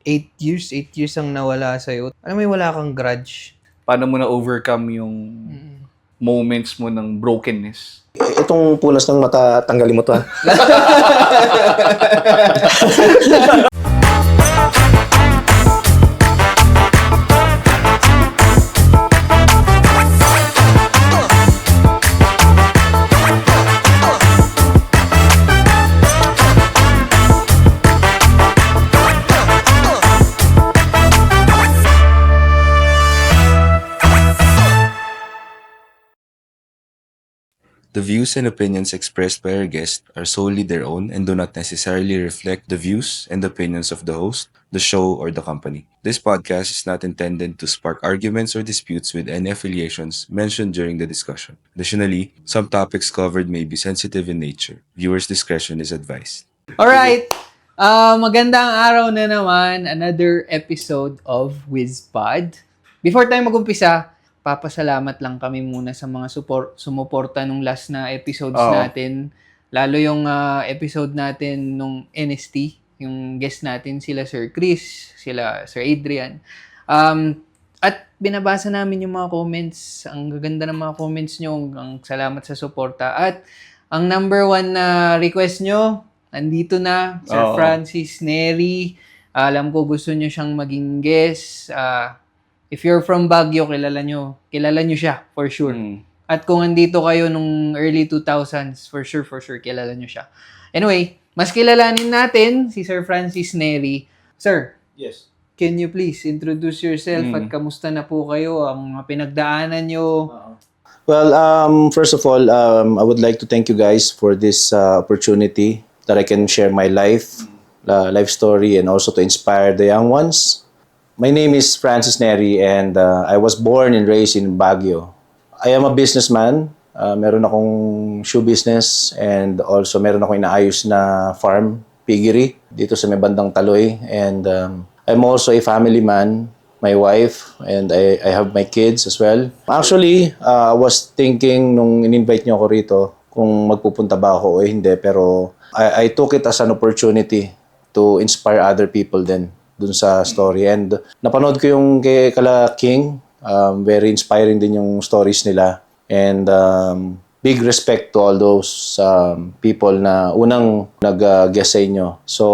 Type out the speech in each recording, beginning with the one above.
8 years ang nawala sa'yo. Alam mo yung wala kang grudge. Paano mo na-overcome yung moments mo ng brokenness? Itong punas ng mata, tanggalin mo to ha. The views and opinions expressed by our guests are solely their own and do not necessarily reflect the views and opinions of the host, the show, or the company. This podcast is not intended to spark arguments or disputes with any affiliations mentioned during the discussion. Additionally, some topics covered may be sensitive in nature. Viewers' discretion is advised. Alright! Magandang araw na naman. Another episode of WizPod. Before tayo mag-umpisa, papasalamat lang kami muna sa mga sumuporta nung last na episodes natin. Lalo yung episode natin nung NST, yung guest natin sila Sir Chris, sila Sir Adrian. At binabasa namin yung mga comments. Ang gaganda ng mga comments nyo. Ang salamat sa suporta. At ang number one na request nyo, andito na, Sir Francis Neri. Alam ko gusto nyo siyang maging guest. If you're from Baguio, kilala nyo siya, for sure. At kung andito kayo nung early 2000s, for sure, kilala nyo siya. Anyway, mas kilalanin natin si Sir Francis Neri. Sir, Yes. can you please introduce yourself at kamusta na po kayo, ang mga pinagdaanan nyo? Well, first of all, I would like to thank you guys for this opportunity that I can share my life story, and also to inspire the young ones. My name is Francis Neri, and I was born and raised in Baguio. I am a businessman. Meron akong shoe business, and also meron akong inaayos na farm, piggery, dito sa may bandang Taloy. And I'm also a family man, my wife, and I have my kids as well. Actually, I was thinking nung in-invite niyo ako rito kung magpupunta ba ako o hindi, pero I took it as an opportunity to inspire other people din dun sa story. And napanood ko yung kay Kala King. Very inspiring din yung stories nila. And big respect to all those people na unang nag-guest sa inyo. So,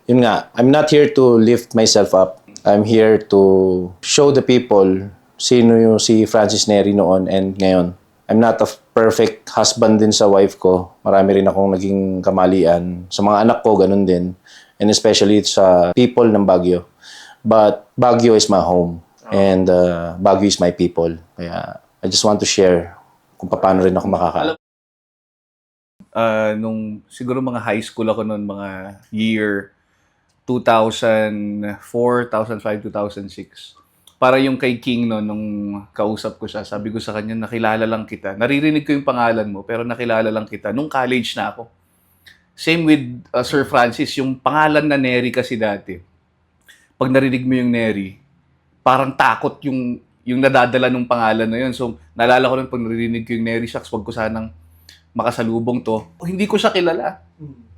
yun nga, I'm not here to lift myself up. I'm here to show the people sino yung si Francis Neri noon and ngayon. I'm not a perfect husband din sa wife ko. Marami rin akong naging kamalian. Sa mga anak ko, ganun din. And especially sa people ng Baguio. But Baguio is my home. And Baguio is my people. Kaya I just want to share kung paano rin ako makakaalam. Nung siguro mga high school ako noon, mga year 2004, 2005, 2006. Para yung kay King noon, nung kausap ko siya, sabi ko sa kanya, nakilala lang kita. Naririnig ko yung pangalan mo, pero nakilala lang kita. Nung college na ako. Same with Sir Francis, yung pangalan na Neri kasi dati. Pag narinig mo yung Neri, parang takot yung nadadala ng pangalan na yun. So, naalala ko nung pag narinig ko yung Neri, shucks, wag ko sanang makasalubong to. Hindi ko siya kilala.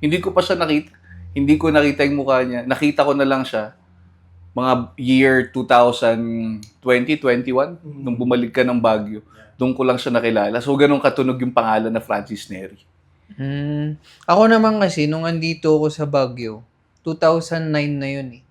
Hindi ko pa siya nakita. Hindi ko nakita yung mukha niya. Nakita ko na lang siya mga year 2020, 21, nung bumalik ka ng Baguio. Doon ko lang siya nakilala. So, ganun katunog yung pangalan na Francis Neri. Ako naman kasi, nung andito ako sa Baguio, 2009 na yun eh.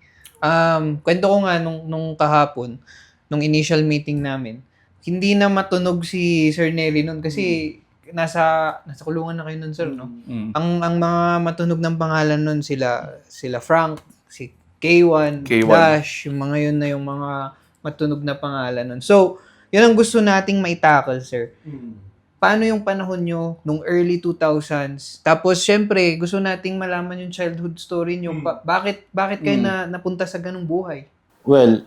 Kwento ko nga nung kahapon, nung initial meeting namin, hindi na matunog si Sir Neri nun kasi nasa kulungan na kayo nun, sir, no? Ang mga matunog ng pangalan nun sila Frank, si K1, Dash, yung mga yun na yung mga matunog na pangalan nun. So, yun ang gusto nating maitakal, sir. Paano yung panahon nyo nung early 2000s? Tapos, syempre, gusto nating malaman yung childhood story nyo. Bakit kayo napunta sa ganung buhay? Well,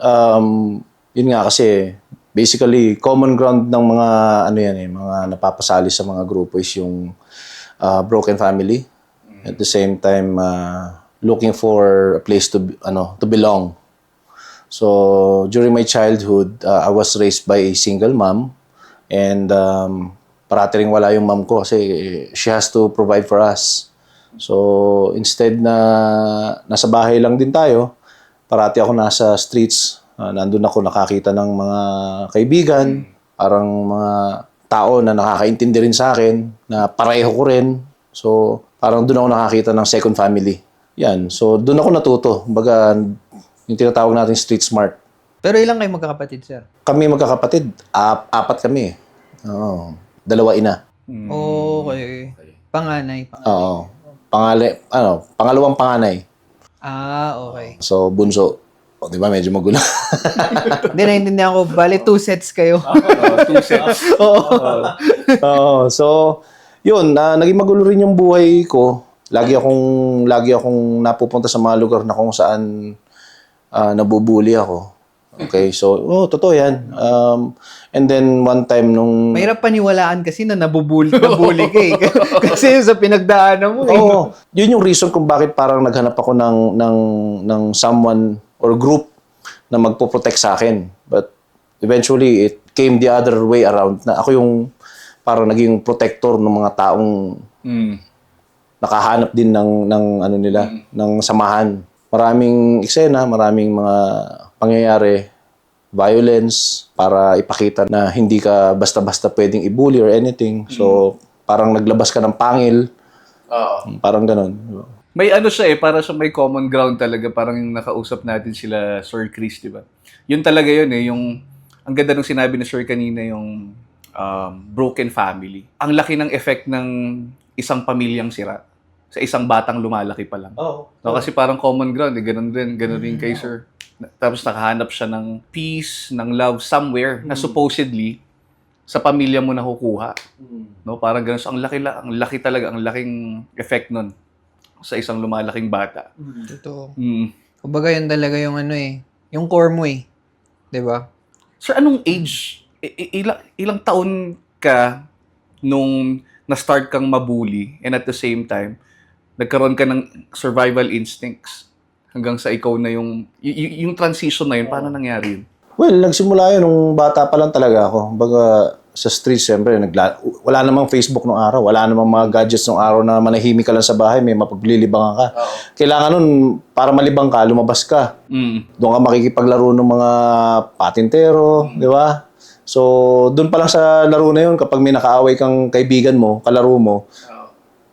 yun nga kasi, basically, common ground ng mga, mga napapasali sa mga grupo is yung broken family. At the same time, looking for a place to belong. So, during my childhood, I was raised by a single mom. And parati rin wala yung mom ko kasi she has to provide for us. So, instead na nasa bahay lang din tayo, parati ako nasa streets. Nandun ako nakakita ng mga kaibigan, parang mga tao na nakakaintindi rin sa akin, na pareho ko rin. So, parang doon ako nakakita ng second family. Yan. So, doon ako natuto. Kumbaga, yung tinatawag natin street smart. Pero ilang kayo magkakapatid, sir? Kami magkakapatid, apat kami. Oo. 2 ina. Okay. Panganay. Oo. Pangalawang panganay. Okay. So, bunso. O, di ba? Medyo magulo. Hindi, naiintindihan ko. Bali, 2 sets kayo. 2 sets. Oo. So, yun. Naging magulo rin yung buhay ko. Lagi akong napupunta sa mga lugar na kung saan nabubuli ako. Okay, so, totoo yan. And then, one time nung... Mahirap paniwalaan kasi na nabubuli ka eh. Kasi sa pinagdaanan mo eh. Oo, yun yung reason kung bakit parang naghanap ako ng someone or group na magpo-protect sa akin. But eventually, it came the other way around na ako yung parang naging protector ng mga taong nakahanap din ng samahan. Maraming eksena, maraming mga pangyayari, violence, para ipakita na hindi ka basta-basta pwedeng i-bully or anything. So, parang naglabas ka ng pangil. Parang ganun. May ano siya para sa may common ground talaga. Parang yung nakausap natin sila Sir Chris, di ba? Yun talaga yun eh. Yung, ang ganda ng sinabi ni Sir kanina, yung broken family. Ang laki ng effect ng isang pamilyang sira sa isang batang lumalaki pa lang. No, kasi parang common ground, eh. Ganun rin kay Sir. Tapos nakahanap siya ng peace, ng love somewhere na supposedly sa pamilya mo nakukuha. No, parang ganun. So, ang laki talaga, ang laking effect nun sa isang lumalaking bata. Totoo. Kumbaga yun talaga yung yung core mo eh. 'Di ba? Sir, anong age, ilang taon ka nung na-start kang mabully and at the same time, nagkaroon ka ng survival instincts hanggang sa ikaw na yung transition na yun, paano nangyari yun? Well, nagsimula yun nung bata pa lang talaga ako. Baga, sa street, siyempre, wala namang Facebook nung araw. Wala namang mga gadgets nung araw na manahimik ka lang sa bahay, may mapaglilibangan ka. Kailangan nun, para malibang ka, lumabas ka. Doon ka makikipaglaro ng mga patintero, di ba? So, doon pa lang sa laro na yun, kapag may nakaaway kang kaibigan mo, kalaro mo,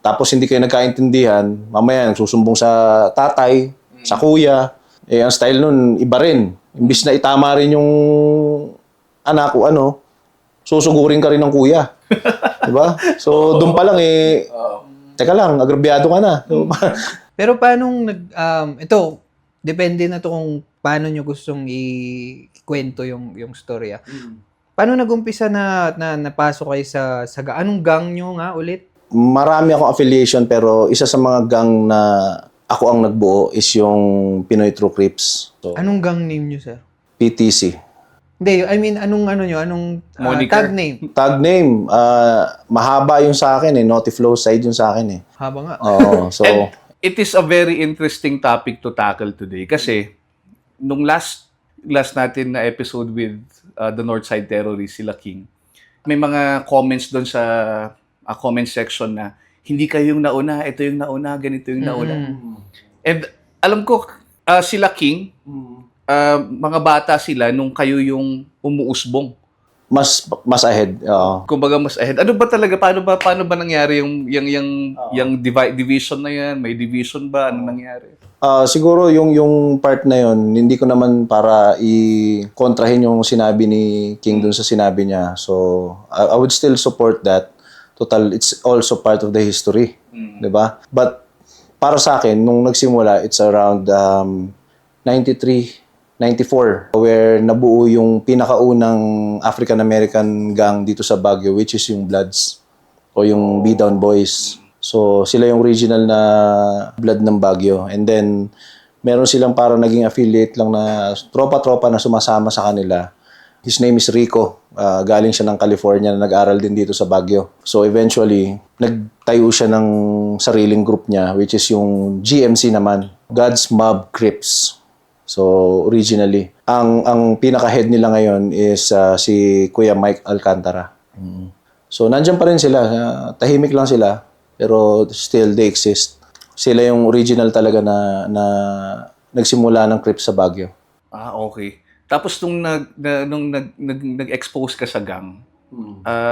tapos hindi kayo nagkaintindihan, mamaya susumbong sa tatay, sa kuya. Eh, ang style nun, iba rin. Imbis na itama rin yung anak o susugurin ka rin ng kuya. Diba? So, doon pa lang teka lang, agrabyado ka na. Pero paano ito, depende na to kung paano nyo gustong ikwento yung storya. Paano nag-umpisa na napasok kayo sa anong gang nyo nga ulit? Marami akong affiliation pero isa sa mga gang na ako ang nagbuo is yung Pinoy True Crips. So, Anong gang name nyo, sir? PTC. Hindi, I mean, anong Moniker? tag name? Tag name, mahaba yung sa akin Notiflow side yung sa akin Haba nga. Oo, so And it is a very interesting topic to tackle today kasi nung last natin na episode with the Northside Terrorists, sila King, may mga comments doon sa comment section na hindi kayo yung nauna, ito yung nauna, ganito yung nauna. And alam ko, sila King, mga bata sila nung kayo yung umuusbong. mas ahead. Oo. Kumbaga mas ahead. Ano ba talaga, paano ba nangyari yung division na yan? May division ba? Ano nangyari? Siguro yung part na yun, hindi ko naman para i-kontrahin yung sinabi ni King dun sa sinabi niya. So, I would still support that. Total, it's also part of the history. Diba? But, para sa akin, nung nagsimula, it's around 93, 94, where nabuo yung pinakaunang African-American gang dito sa Baguio, which is yung Bloods, o yung B-Down Boys. So, sila yung original na blood ng Baguio. And then, meron silang parang naging affiliate lang na tropa-tropa na sumasama sa kanila. His name is Rico. Galing siya ng California na nag-aral din dito sa Baguio. So, eventually, nagtayo siya ng sariling group niya, which is yung GMC naman, God's Mob Crips. So, originally. Ang pinaka-head nila ngayon is si Kuya Mike Alcantara. So, nandyan pa rin sila. Tahimik lang sila. Pero still, they exist. Sila yung original talaga na nagsimula ng creep sa Baguio. Ah, okay. Tapos nag-expose ka sa gang,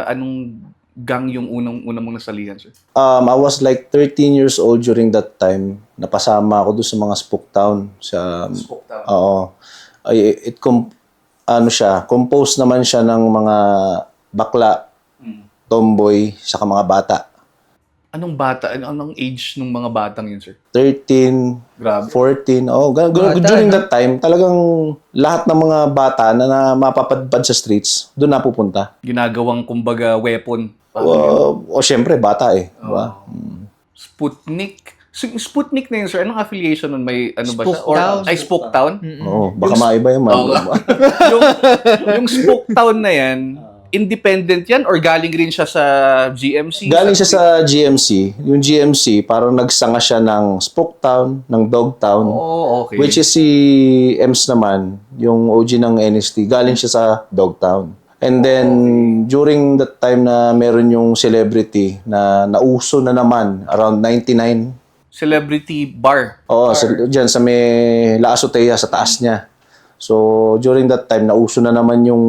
anong gang yung unang mong nasalihan, sir? I was like 13 years old during that time. Napasama ako doon sa mga spook town. Oo. Composed naman siya ng mga bakla, tomboy, saka mga bata. Anong bata? Anong age ng mga batang yun, sir? 13, Grabe. 14. During that time, talagang lahat ng mga bata na mapapadpad sa streets, doon napupunta. Ginagawang, kumbaga, weapon. Syempre, bata eh. Diba? Sputnik. Sputnik na yun, sir. Anong affiliation nun? May ano ba siya? Spook Town. Ay, Spook Town? Oo, baka maiba yung yung Spook Town na yan, independent yan or galing rin siya sa GMC? Galing siya sa GMC. Yung GMC, parang nagsanga siya ng Spook Town, ng Dog Town. Oh, okay. Which is si Ems naman, yung OG ng NST, galing siya sa Dog Town. And then, during that time na meron yung celebrity na nauso na naman, around 99. Celebrity bar. Oo, dyan sa may La Azotea, sa taas niya. So, during that time, nauso na naman yung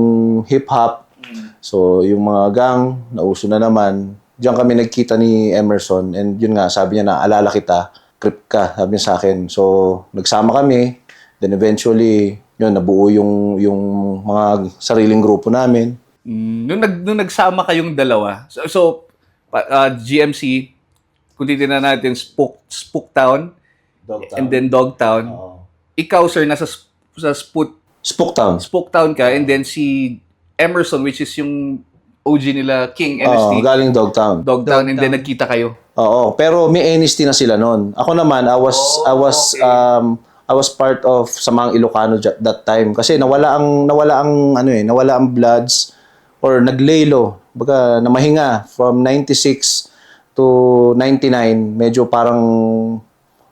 hip-hop. So, yung mga gang, nauso na naman. Diyan kami nagkita ni Emerson. And yun nga, sabi niya na, alala kita, creep ka, sabi niya sa akin. So, nagsama kami. Then eventually, yun, nabuo yung mga sariling grupo namin. Nung nagsama kayong dalawa, GMC, kung titignan natin, Spook Town, and then Dog Town. Ikaw, sir, nasa Spook Town. Spook Town ka, and then si Emerson, which is yung OG nila, King NST, Galing Dog Town. Dog Town, and then nagkita kayo. Oo, pero may NST na sila noon. Ako naman, I was part of Samaang Ilocano that time kasi nawala ang Bloods or naglaylo. Baga namahinga from 96 to 99, medyo parang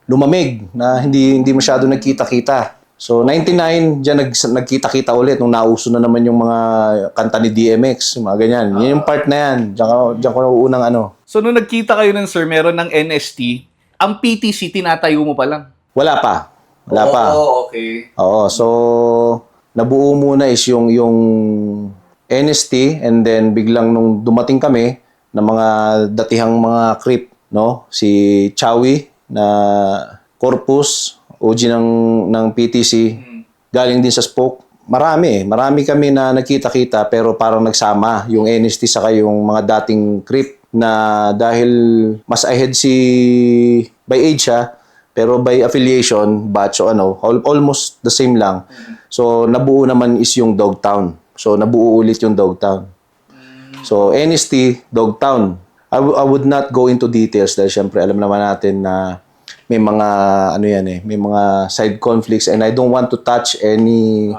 lumamig na hindi masyado nagkita-kita. So 99 diyan nagkita-kita ulit nung nauso na naman yung mga kanta ni DMX, yung mga ganyan. Yun yung part na yan. Diyan ko unang ano. So nung nagkita kayo ng sir, meron ng NST, ang PTC tinatayo mo pa lang. Wala pa. Okay. Oo, so nabuo muna is yung NST and then biglang nung dumating kami ng mga datihang mga creep, no? Si Chowie na Corpus, OG ng PTC, galing din sa Spook. Marami kami na nakita-kita pero parang nagsama yung NST saka yung mga dating creep na dahil mas ahead si by age pero by affiliation, batch o almost the same lang. So, nabuo naman is yung Dog Town. So, nabuo ulit yung Dog Town. So, NST, Dog Town. I would not go into details dahil syempre alam naman natin na may mga may mga side conflicts and I don't want to touch any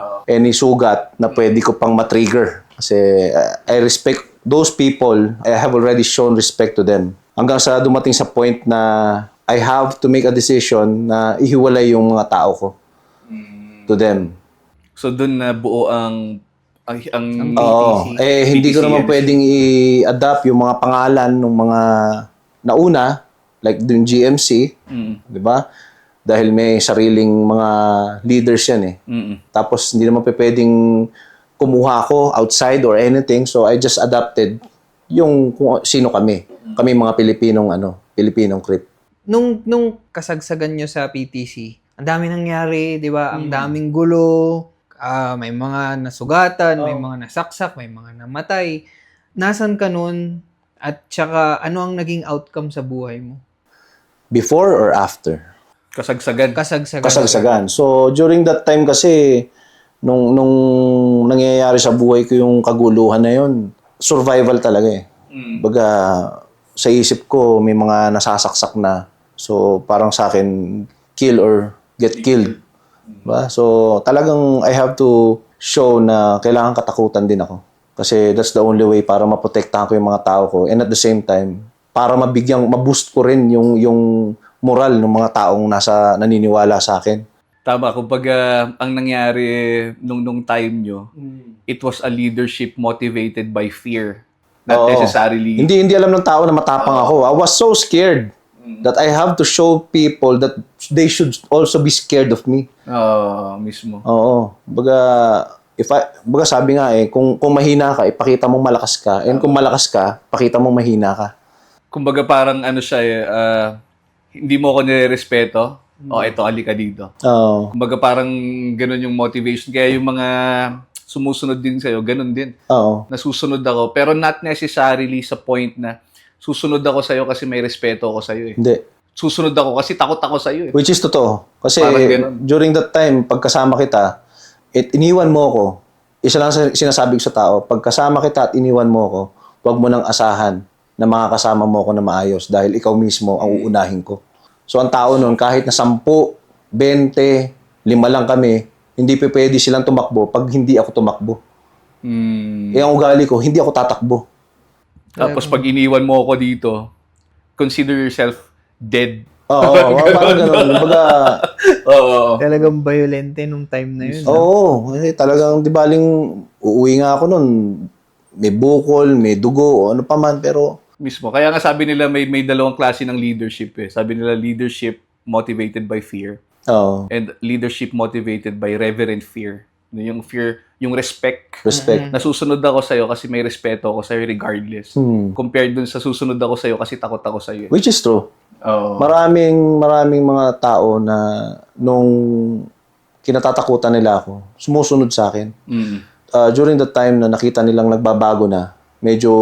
sugat na pwede ko pang matrigger. Kasi I respect those people. I have already shown respect to them. Hanggang sa dumating sa point na I have to make a decision na ihiwalay yung mga tao ko to them. So doon na buo ang Oo. Hindi ko naman pwedeng i-adapt yung mga pangalan ng mga nauna, like yung GMC, di ba? Dahil may sariling mga leaders yan eh. Tapos hindi naman pwedeng kumuha ko outside or anything, so I just adapted yung kung sino kami. Kami mga Pilipinong creep. Nung kasagsagan nyo sa PTC, ang dami nangyari, di ba? Ang daming gulo, may mga nasugatan, may mga nasaksak, may mga namatay. Nasaan ka nun? At saka, ano ang naging outcome sa buhay mo? Before or after? kasagsagan. Kasagsagan. So, during that time kasi, nung nangyayari sa buhay ko yung kaguluhan na yun, survival talaga eh. Baga, sa isip ko, may mga nasasaksak na. So, parang sa akin, kill or get killed. Diba? So, talagang I have to show na kailangan katakutan din ako. Kasi that's the only way para maprotektahan ko yung mga tao ko. And at the same time, para maboost ko rin yung moral ng mga taong naniniwala sa akin. Tama, kumbaga, ang nangyari nung time nyo, it was a leadership motivated by fear. Not necessarily. Hindi alam ng tao na matapang ako. I was so scared. That I have to show people that they should also be scared of me. Mismo. Oo. Baga sabi nga kung mahina ka, ipakita mong malakas ka. And kung malakas ka, pakita mong mahina ka. Kumbaga parang ano siya hindi mo ako nirerespeto. Eto, alika dito. Oo. Kumbaga parang ganun yung motivation. Kaya yung mga sumusunod din sa'yo, ganun din. Oo. Nasusunod ako. Pero not necessarily sa point na susunod ako sa'yo kasi may respeto ako sa'yo eh. Hindi. Susunod ako kasi takot ako sa'yo eh. Which is totoo. Kasi Parang ganun. during that time, pagkasama kita, iniwan mo ako. Isa lang sinasabi ko sa tao, pagkasama kita at iniwan mo ako, huwag mo nang asahan na makakasama mo ako na maayos dahil ikaw mismo ang uunahin ko. So ang tao nun, kahit na 10, 20, 5 lang kami, hindi pwede silang tumakbo pag hindi ako tumakbo. Ang ugali ko, hindi ako tatakbo. Tapos pag iniwan mo ako dito, consider yourself dead. Oo, parang ganun. Baga, Talagang violente nung time na yun. oo, kasi talagang di baling uuwi nga ako nun, may bukol, may dugo, o ano pa man, pero Mismo. Kaya nga sabi nila may dalawang klase ng leadership eh. Sabi nila leadership motivated by fear oo, and leadership motivated by reverent fear. Yung fear, yung respect. respect. Nasusunod ako sa'yo kasi may respeto ako sa'yo regardless. Compared dun sa susunod ako sa'yo kasi takot ako sa'yo. Which is true. Oo. Maraming mga tao na nung kinatatakutan nila ako, sumusunod sa akin. During the time na nakita nilang nagbabago na, medyo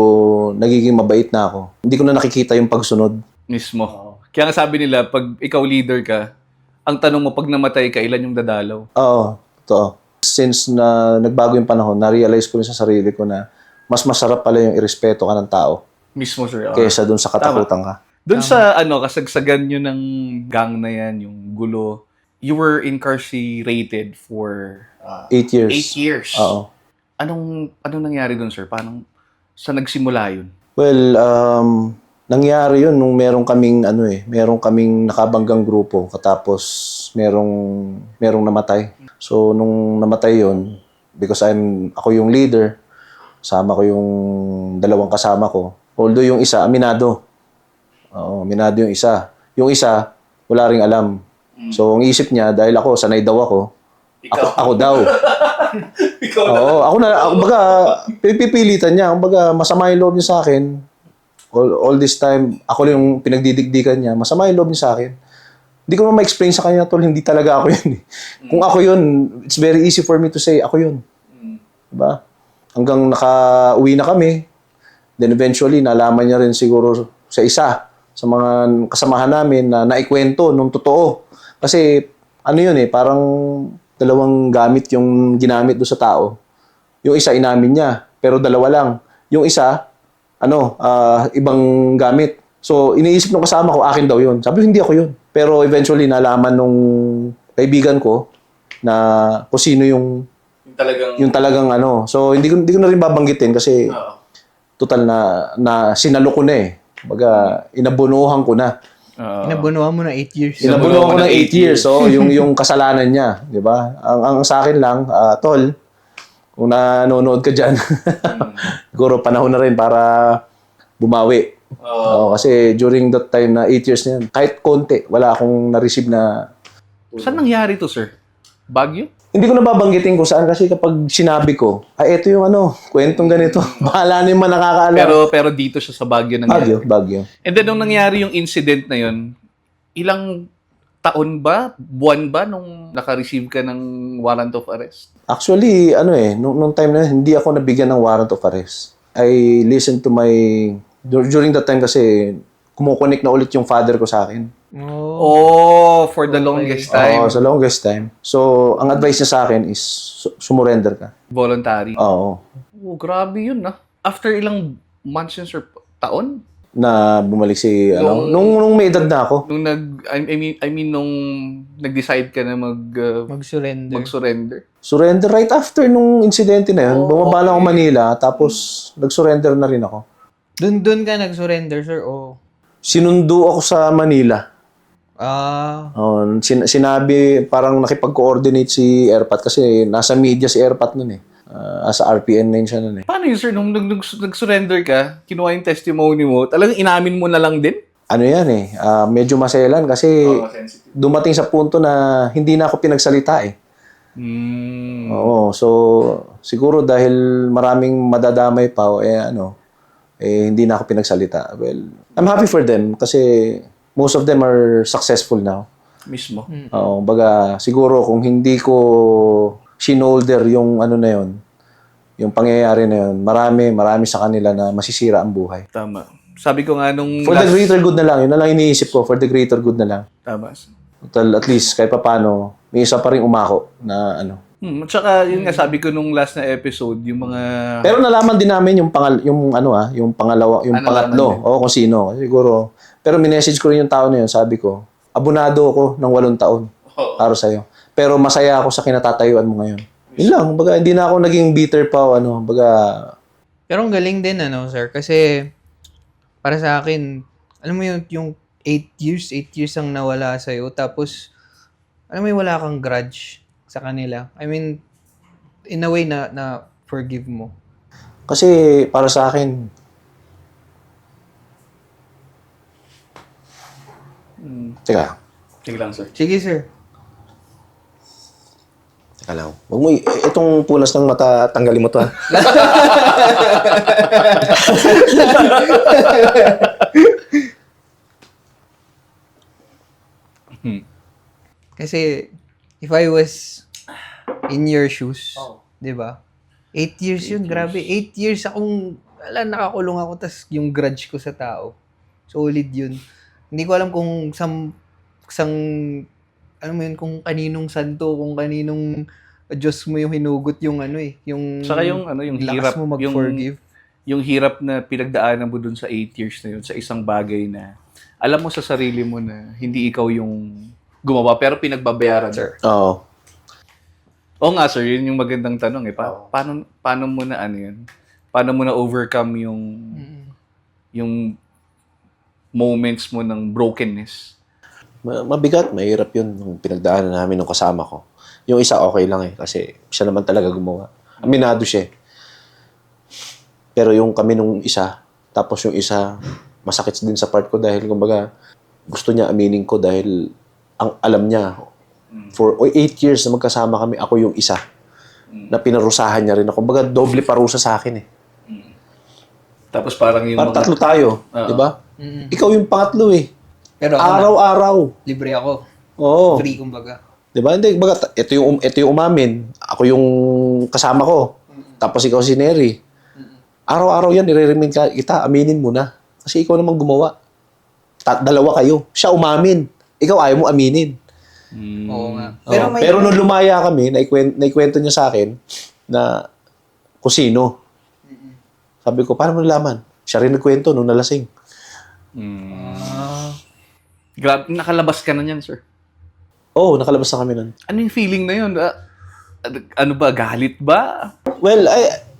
nagiging mabait na ako. Hindi ko na nakikita yung pagsunod. Mismo. Kaya nga sabi nila, pag ikaw leader ka, ang tanong mo, pag namatay ka, ilan yung dadalaw? Oo, totoo. Since na nagbago yung panahon, na-realize ko rin sa sarili ko na mas masarap pala yung irespeto ka ng tao Mismo, sir. kaysa dun sa katakutan ka. Doon sa kasagsagan nyo ng gang na yan, yung gulo, you were incarcerated for 8 years. 8 years. Oo. Anong nangyari doon, sir? Paano, sa nagsimula yun? Well, nangyari yun nung meron kaming nakabanggang grupo katapos merong namatay. So nung namatay yun, because ako yung leader, sama ko yung dalawang kasama ko. Although yung isa aminado. Oo, aminado yung isa. Yung isa wala ring alam. So ang isip niya dahil sanay daw ako. Ako daw. Oo, baga pipilitan niya. Baga masama yung loob niya sa akin. All this time, ako lang yung pinagdidikdikan niya. Masama yung loob niya sa akin. Hindi ko naman ma-explain sa kanya, tol, hindi talaga ako yun. Kung ako yun, it's very easy for me to say, ako yun. Diba? Hanggang nakauwi na kami. Then eventually, nalaman niya rin siguro sa isa, sa mga kasamahan namin na naikwento nung totoo. Kasi, parang dalawang gamit yung ginamit doon sa tao. Yung isa inamin niya, pero dalawa lang. Yung isa, ibang gamit. So, iniisip ng kasama ko, akin daw yun. Sabi ko, hindi ako yun. Pero eventually, nalaman nung kaibigan ko na kung sino yung talagang So, hindi ko na rin babanggitin kasi total na sinalo ko na eh. Baga, inabunuhan ko na. Inabunuhan mo na 8 years. Inabunuhan ko ng 8 years. So, yung kasalanan niya. Di ba? Ang sa akin lang, tol, kung nanonood ka dyan, siguro panahon na rin para bumawi. Kasi during that time na 8 years na yan, kahit konti, wala akong na-receive na... Saan nangyari to, sir? Baguio? Hindi ko nababanggitin kung saan kasi kapag sinabi ko, ito yung kwentong ganito. Bahala na yung mga nakakaalam. Pero dito siya sa Baguio nangyari. Baguio. And then, nung nangyari yung incident na yun, ilang taon ba, buwan ba nung naka-receive ka ng warrant of arrest? Actually, nung time na yun, hindi ako nabigyan ng warrant of arrest. I listened to during that time kasi, kumukonek na ulit yung father ko sa akin. For the longest time. Oo, sa longest time. So, ang advice niya sa akin is, sumurrender ka. Voluntary. Oo. Grabe yun, After ilang months yun, sir? Taon? Na bumalik nung may edad na ako. Nung nung nag-decide ka na Mag-surrender. Surrender right after nung insidente na yun. Bumaba lang ako Manila, tapos nag-surrender na rin ako. Doon ka nag-surrender, sir? Sinundo ako sa Manila. Sinabi, parang nakipag-coordinate si Airpat kasi nasa media si Airpat nun eh. As RPN na siya nun eh. Paano yun, sir? Nung nag-surrender ka, kinuha yung testimony mo, talagang inamin mo na lang din? ano yan medyo maselan kasi sensitive. dumating sa punto na hindi na ako pinagsalita eh. Oo, so siguro dahil maraming madadamay pa hindi na ako pinagsalita. Well, I'm happy for them kasi most of them are successful now. Mismo. Oo, baga siguro kung hindi ko shinolder yung na yun, yung pangyayari na yun, marami sa kanila na masisira ang buhay. Tama. Sabi ko nga nung For the greater good na lang, yun na lang iniisip ko, for the greater good na lang. Tama. At least kahit papaano, may isa pa rin umako na At saka, yun nga sabi ko nung last na episode, yung mga... Pero nalaman din namin yung yung pangalawa, yung Ano pangatlo, nalaman kung sino. Siguro. Pero minessage ko rin yung tao na yun, sabi ko, abonado ako ng 8 taon para sa'yo. Pero masaya ako sa kinatatayuan mo ngayon. Yun lang, baga hindi na ako naging bitter pa baga Pero ang galing din, sir, kasi para sa akin, alam mo yung 8 years ang nawala sa'yo, tapos, alam mo wala kang grudge sa kanila. I mean, in a way na forgive mo. kasi para sa akin Teka Sige lang, sir. Sige, sir. lang. Wag mo itong punas ng mata tanggalin mo to ha. Kasi, if I was in your shoes, di ba? 8 years yun, grabe. 8 years akong, nakakulong ako, tas yung grudge ko sa tao. Solid yun. Hindi ko alam kung ano mo yun, kung kaninong santo, kung kaninong Diyos mo yung hinugot yung yung Saka yung lakas hirap mo mag-forgive. yung hirap na pinagdaanan mo dun sa 8 years na yun sa isang bagay na alam mo sa sarili mo na hindi ikaw yung gumawa pero pinagbabayaran. Sir. Oo. Oo nga sir, yun yung magandang tanong eh. Paano mo na yun? Paano mo na overcome yung moments mo ng brokenness? Mabigat, mahirap yun yung pinagdaanan namin ng kasama ko. Yung isa okay lang kasi siya naman talaga gumawa. Aminado siya. Pero yung kami nung isa, tapos yung isa, masakit din sa part ko dahil kumbaga gusto niya aminin ko dahil ang alam niya, for 8 years na magkasama kami, ako yung isa na pinarusahan niya rin ako. Kumbaga doble parusa sa akin Tapos parang yung Parang tatlo tayo, di ba? Ikaw yung pangatlo Pero ako Araw-araw. libre ako. Oo. Free, kumbaga. Di ba? Hindi, baga, ito yung umamin. Ako yung kasama ko. Tapos ikaw si Neri. Araw-araw yan, nire-remind kita, aminin mo na. Kasi ikaw naman gumawa. Dalawa kayo. Siya umamin. Ikaw ayaw mo aminin. Oo nga. Pero nung lumaya kami, naikwento niya sa akin na kung sino. Sabi ko, paano mo nalaman? Siya rin nagkwento nung nalasing. Grabe, nakalabas ka na niyan, sir. Oo, nakalabas na kami nun. Ano yung feeling na yun? Ano ba? Galit ba? Well,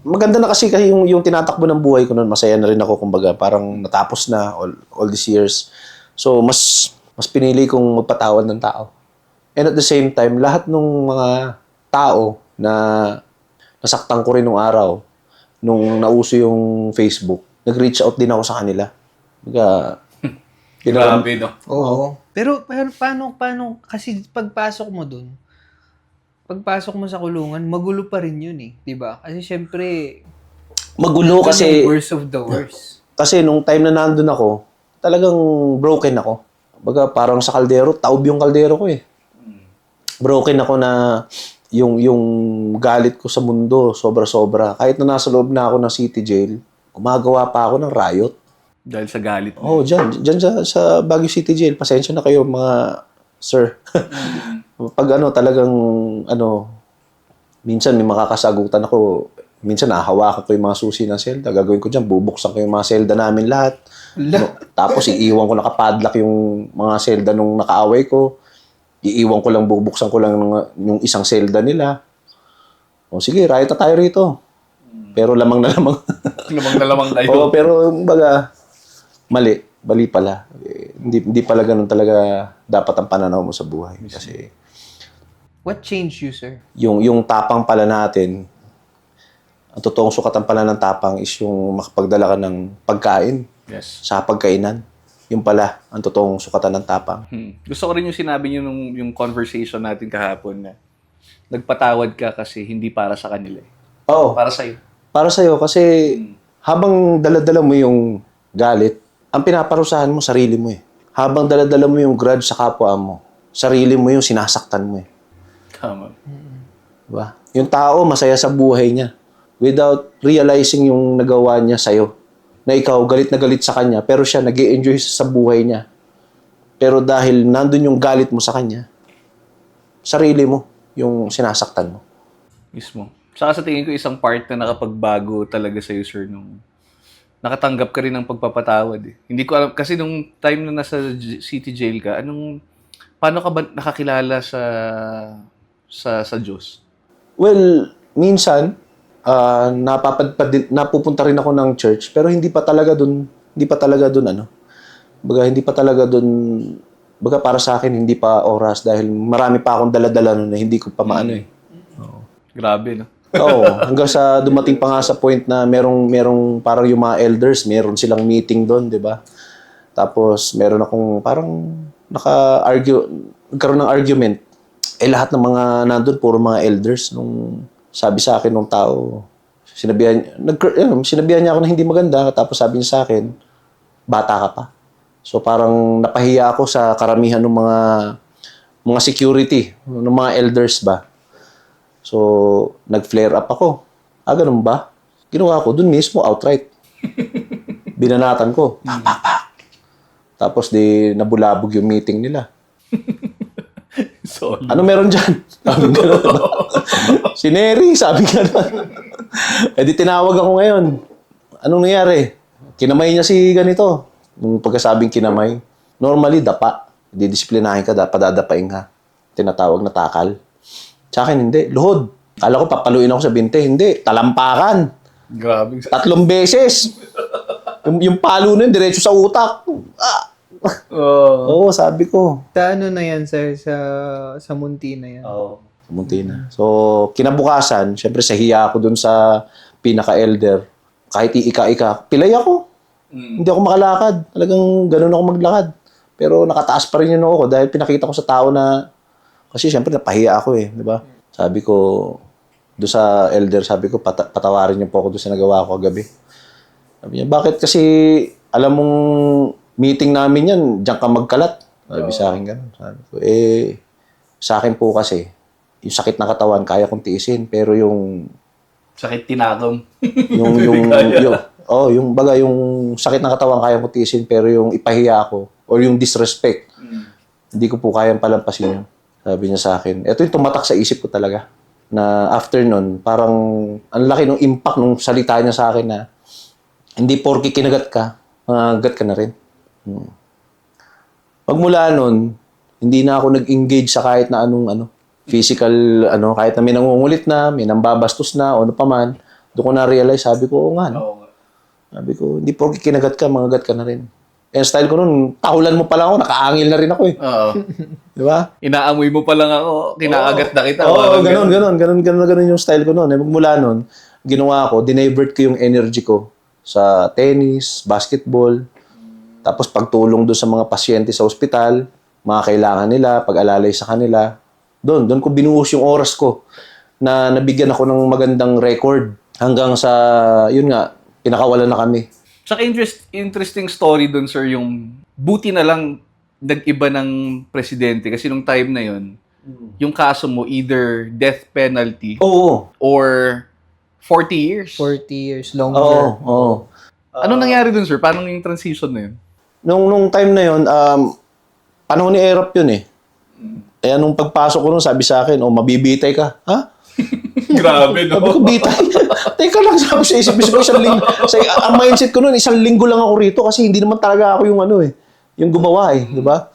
maganda na kasi yung tinatakbo ng buhay ko noon, masaya na rin ako, kumbaga, parang natapos na all these years. So, mas pinili kong magpatawad ng tao. And at the same time, lahat ng mga tao na nasaktan ko rin nung araw, nung nauso yung Facebook, nag-reach out din ako sa kanila. Grabe, no? Oo. Pero paano, kasi pagpasok mo dun, pagpasok mo sa kulungan, magulo pa rin yun di ba? Kasi syempre, Magulo kasi, worst of the worst. kasi nung time na nandun ako, talagang broken ako. Baga parang sa kaldero, taob yung kaldero ko Broken ako na yung galit ko sa mundo, sobra-sobra. Kahit na nasa loob na ako ng city jail, gumagawa pa ako ng riot. Dahil sa galit. Oh, dyan sa Baguio City Jail. Pasensya na kayo mga sir. Pag talagang minsan may makakasagutan ako, minsan nahahawakan ko yung mga susi ng selda. Gagawin ko dyan, bubuksan ko yung mga selda namin lahat. Tapos iiwan ko nakapadlock yung mga selda nung nakaaway ko. Iiwan ko lang, bubuksan ko lang yung isang selda nila. O sige, riot na tayo rito. Pero lamang na lamang. Lamang na lamang tayo. Oo, pero baga, mali pala. Hindi pala ganun talaga dapat ang pananaw mo sa buhay. Kasi What changed you, sir? yung tapang pala natin, ang totoong sukatan pala ng tapang is yung makapagdala ka ng pagkain Yes. sa pagkainan. Yung pala, ang totoong sukatan ng tapang. Gusto ko rin yung sinabi niyo nung yung conversation natin kahapon na nagpatawad ka kasi hindi para sa kanila. Oo, Para sa'yo. para sa'yo kasi habang daladala mo yung galit, ang pinaparusahan mo, sarili mo eh. Habang daladala mo yung grudge sa kapwa mo, sarili mo yung sinasaktan mo eh. Tama. Diba? Yung tao, masaya sa buhay niya without realizing yung nagawa niya sa'yo. Na ikaw, galit na galit sa kanya, pero siya nag-i-enjoy sa buhay niya. Pero dahil nandun yung galit mo sa kanya, sarili mo yung sinasaktan mo. Mismo. Saka sa tingin ko isang part na nakapagbago talaga sa'yo, sir, nung nakatanggap ka rin ng pagpapatawad eh. Hindi ko alam, kasi nung time na nasa city jail ka, paano ka ba nakakilala sa Diyos? Well, minsan, napupunta rin ako ng church, pero hindi pa talaga dun, baga para sa akin, hindi pa oras dahil marami pa akong dala-dala nun na hindi ko pa maano eh. Grabe, no? Oo, hanggang sa dumating pa nga sa point na merong parang yung mga elders, meron silang meeting doon, di ba? Tapos meron akong parang nagkaroon ng argument. Lahat ng mga nandun, puro mga elders. Nung sabi sa akin ng tao, sinabihan niya ako na hindi maganda, tapos sabi niya sa akin, bata ka pa. So parang napahiya ako sa karamihan ng mga security, ng mga elders ba. So, nag-flare up ako. Ganun ba? Ginawa ko dun mismo, outright. Binanatan ko. Pak, pak, pak. Tapos nabulabog yung meeting nila. So, Ano meron dyan? Sabi gano'n. Si Neri, sabi gano'n. Tinawag ako ngayon. Anong nangyari? Kinamay niya si ganito. Nung pagkasabing kinamay, normally, dapa. Didisiplinahin ka, padadapain ka. Tinatawag na takal. Sa akin, hindi. Luhod. Kala ko papaluin ako sa binte. Hindi. Talampakan. grabe. 3 beses. Yung palo na yun, diretso sa utak. Oo, sabi ko. Sa ano na yan, sir? Sa munti na yan. Munti na. So, kinabukasan, syempre sa hiya ako dun sa pinaka-elder. Kahit iika-ika, pilay ako. Hindi ako makalakad. Talagang ganun ako maglakad. Pero nakataas pa rin yung noo ko dahil pinakita ko sa tao na kasi syempre napahiya ako eh, di ba? Sabi ko doon sa elder, sabi ko patawarin niyo po ako doon sa nagawa ko kagabi. Sabi niya, bakit kasi alam mong meeting namin yan, diyan ka magkalat. Sabi sa akin gano'n. Sabi ko, sa akin po kasi, yung sakit na katawan, kaya kong tiisin. Pero yung Sakit tinakam. yung sakit na katawan, kaya kong tiisin. Pero yung ipahiya ako, or yung disrespect, hindi ko po kayang palampasin yun. Sabi niya sa akin. Ito yung tumatak sa isip ko talaga. Na after nun, parang ang laki ng impact ng salita niya sa akin na hindi porke kinagat ka, magagat ka na rin. Pagmula nun, hindi na ako nag-engage sa kahit na anong physical, kahit na may nangungulit na, may nambabastos na, o ano pa man, doon ko na-realize, sabi ko, oo nga. Sabi ko, hindi porke kinagat ka, magagat ka na rin. Style ko nun, tahulan mo pa lang ako, nakaangil na rin ako eh. Oo. Di ba? Inaamoy mo pa lang ako, kinaagat na kita. Oo, ganun yung style ko noon. Magmula noon, ginawa ko, dinivert ko yung energy ko sa tennis, basketball, tapos pagtulong doon sa mga pasyente sa ospital, mga kailangan nila, pag-alalay sa kanila. Doon ko binuhos yung oras ko na nabigyan ako ng magandang record hanggang sa, yun nga, pinakawalan na kami. Tsaka interesting story dun, sir, yung buti na lang nag-iba ng presidente kasi nung time na yun, yung kaso mo either death penalty Oo. or 40 years. 40 years Oo. longer. Oo. Anong nangyari dun, sir? Paano yung transition na yun? Nung time na yun, panahon ni Erap yun eh. Kaya nung pagpasok ko nun, sabi sa akin, mabibitay ka. Ha? Grabe, no? Sabi ko, bitay. Teka lang, sabi sa isip ko, isang linggo. Ang mindset ko nun, 1 linggo lang ako rito kasi hindi naman talaga ako yung gumawa eh. Di ba?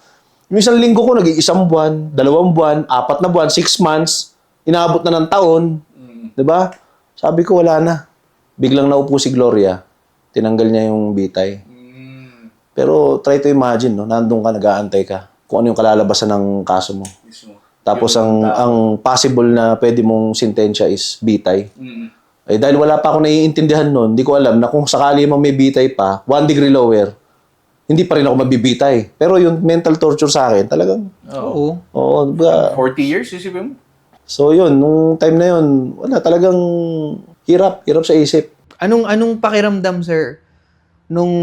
Yung 1 linggo ko, naging 1 buwan, 2 buwan, 4 na buwan, 6 months, inaabot na ng taon. Di ba? Sabi ko, wala na. Biglang naupo si Gloria. Tinanggal niya yung bitay. Pero try to imagine, no? Nandun ka, nag-aantay ka. Kung ano yung kalalabasan ng kaso mo. Tapos ang possible na pwede mong sentensya is bitay. Dahil wala pa ako naiintindihan noon, hindi ko alam na kung sakali mo may bitay pa, 1 degree lower, hindi pa rin ako mabibitay. Pero yung mental torture sa akin, talagang, Oo. oo, diba? 40 years, isipin mo? So yun, nung time na yun, wala, talagang hirap sa isip. Anong pakiramdam, sir? Nung,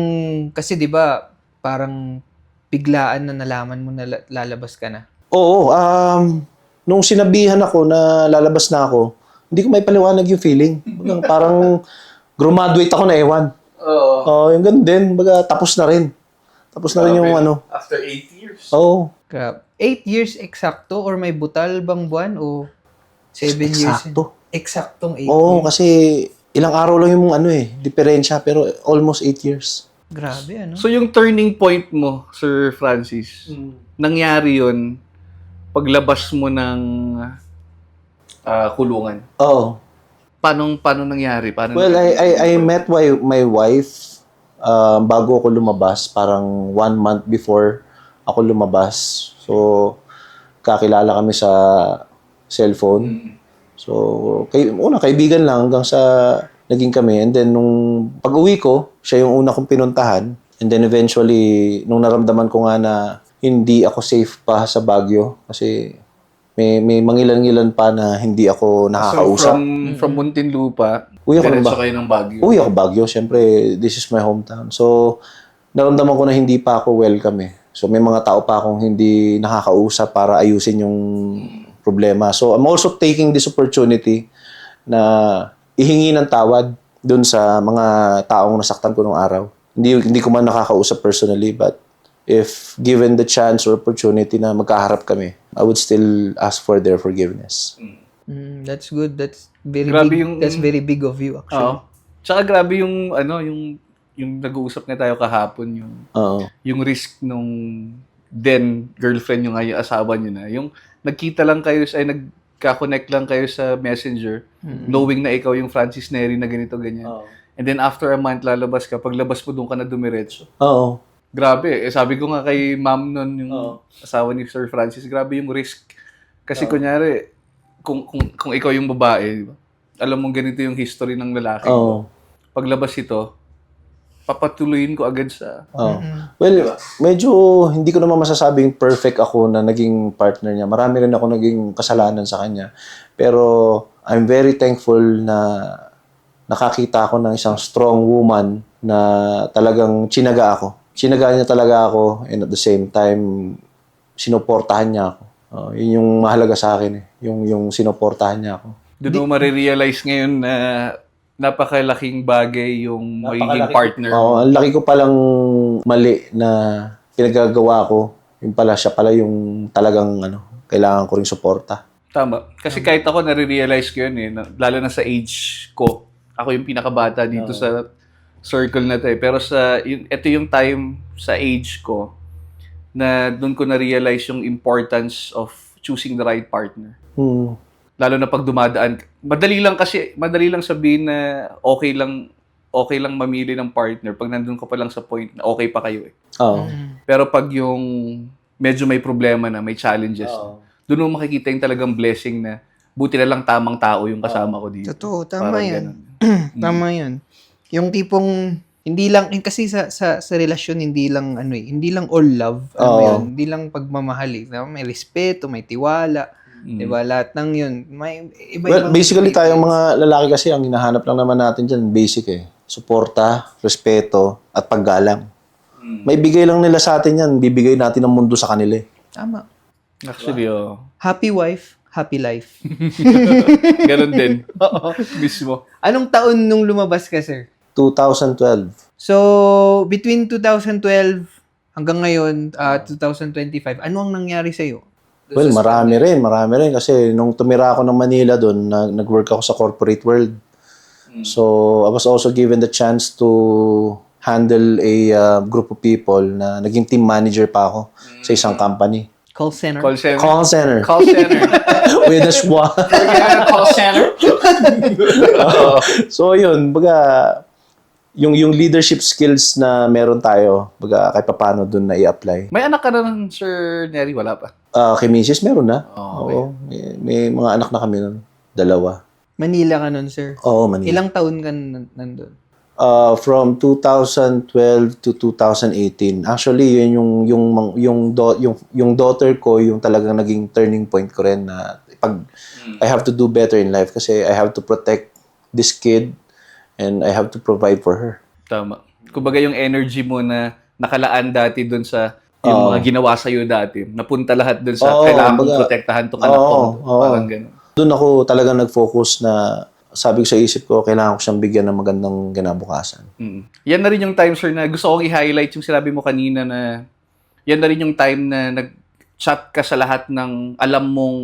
kasi di ba parang biglaan na nalaman mo na lalabas ka na. Oo, nung sinabihan ako na lalabas na ako, hindi ko may paliwanag yung feeling. Parang graduate ako na ewan. Oo. Yung ganun din, baga tapos na rin. Tapos na rin yung ano. After 8 years. Oo, 8 years eksakto or may butal bang buwan o 7 years? eksakto. Eksaktong 8 Oo, years. kasi ilang araw lang yung diferensya, pero almost 8 years. Grabe, ano? So yung turning point mo, Sir Francis, nangyari yun paglabas mo ng kulungan. Oo. Paano nangyari? Well, I met my wife bago ako lumabas, parang 1 month before ako lumabas. So, kakilala kami sa cellphone. So, kaibigan lang hanggang sa naging kami. And then, nung pag-uwi ko, siya yung una kong pinuntahan. And then, eventually, nung naramdaman ko nga na hindi ako safe pa sa Baguio kasi may mangilan-ngilan pa na hindi ako nakakausap. So, from Muntinlupa, Uwi ako ng diretso kayo ng Baguio. Uwi ako Baguio. Siyempre, this is my hometown. So, naramdaman ko na hindi pa ako welcome eh. So, may mga tao pa akong hindi nakakausap para ayusin yung problema. So, I'm also taking this opportunity na ihingi ng tawad dun sa mga taong nasaktan ko nung araw. Hindi ko man nakakausap personally, but if given the chance or opportunity na magkaharap kami, I would still ask for their forgiveness. That's good. That's very Grabe big. yung- That's very big of you, actually. Oo. Tsaka grabe yung yung nag-uusap na tayo kahapon, Oo. yung risk nung then girlfriend yung ngayon asawa niyo na. Yung nagkita lang kayo nagka-connect lang kayo sa Messenger, knowing na ikaw yung Francis Neri na ganito ganyan. And then after a month lalabas ka, paglabas mo doon ka na dumiretso. Oo. Grabe, sabi ko nga kay ma'am nun, yung asawa ni Sir Francis, grabe yung risk. Kasi kunyari, kung ikaw yung babae, di ba? Alam mong ganito yung history ng lalaki. Oo. Paglabas ito, papatuloyin ko agad sa... Oh. Well, medyo hindi ko naman masasabing perfect ako na naging partner niya. Marami rin ako naging kasalanan sa kanya. Pero I'm very thankful na nakakita ako ng isang strong woman na talagang tsinaga ako. Tsinaga niya talaga ako and at the same time, sinuportahan niya ako. Yun yung mahalaga sa akin eh. Yung sinuportahan niya ako. Doon mo marirealize ngayon na napakalaking bagay yung magiging partner. Oo, ang laki ko palang mali na pinagagawa ko. Yung pala, siya pala yung talagang kailangan ko rin suporta. Tama. Kasi kahit ako nare-realize ko yun eh, lalo na sa age ko. Ako yung pinakabata dito sa circle na to eh. Pero ito yung time sa age ko na doon ko na-realize yung importance of choosing the right partner. Lalo na pag dumadaan. Madali lang sabihin na okay lang mamili ng partner pag nandun ka pa lang sa point na okay pa kayo eh. Oo. Pero pag yung medyo may problema na, may challenges na, doon mo makikita yung talagang blessing na buti na lang tamang tao yung kasama ko dito. Totoo, tama Parang yan. ganun. Tama yan. Yung tipong, hindi lang, kasi sa relasyon, hindi lang all love. Yun, hindi lang pagmamahal eh. May respeto, may tiwala. Diba? Lahat ng yun. May Well, basically tayong mga lalaki kasi, ang hinahanap lang naman natin dyan, basic eh. Suporta, respeto, at paggalang. May bigay lang nila sa atin yan, bibigay natin ang mundo sa kanila eh. Tama. Actually, Happy wife, happy life. ganun din. Mismo. Anong taon nung lumabas ka, sir? 2012. So, between 2012 hanggang ngayon, 2025, ano ang nangyari sa'yo? Well, marami rin kasi nung tumira ako ng Manila doon, nag-work ako sa corporate world. So, I was also given the chance to handle a group of people na naging team manager pa ako sa isang company. Call center? Call center. Call center. Call center. With a schwa. Call center. So, yun, yung leadership skills na meron tayo, kahit paano doon na i-apply. May anak ka na ng Sir Neri? Wala pa. Kay Mrs. meron na. Okay. Oo. May mga anak na kami nun. 2. Manila ka nun, sir? Oo, Manila. Ilang taon ka nandun? From 2012 to 2018. Actually, yun yung daughter ko, yung talagang naging turning point ko rin na pag I have to do better in life kasi I have to protect this kid and I have to provide for her. Tama. Kumbaga yung energy mo na nakalaan dati dun sa yung mga ginawa sa'yo dati, napunta lahat dun sa kailangan mong protektahan tong anak ko. Parang gano'n. Doon ako talagang nag-focus na sabi ko sa isip ko, kailangan ko siyang bigyan ng magandang kinabukasan. Yan na rin yung time, sir, na gusto kong i-highlight yung sinabi mo kanina na yan na rin yung time na nag-chat ka sa lahat ng alam mong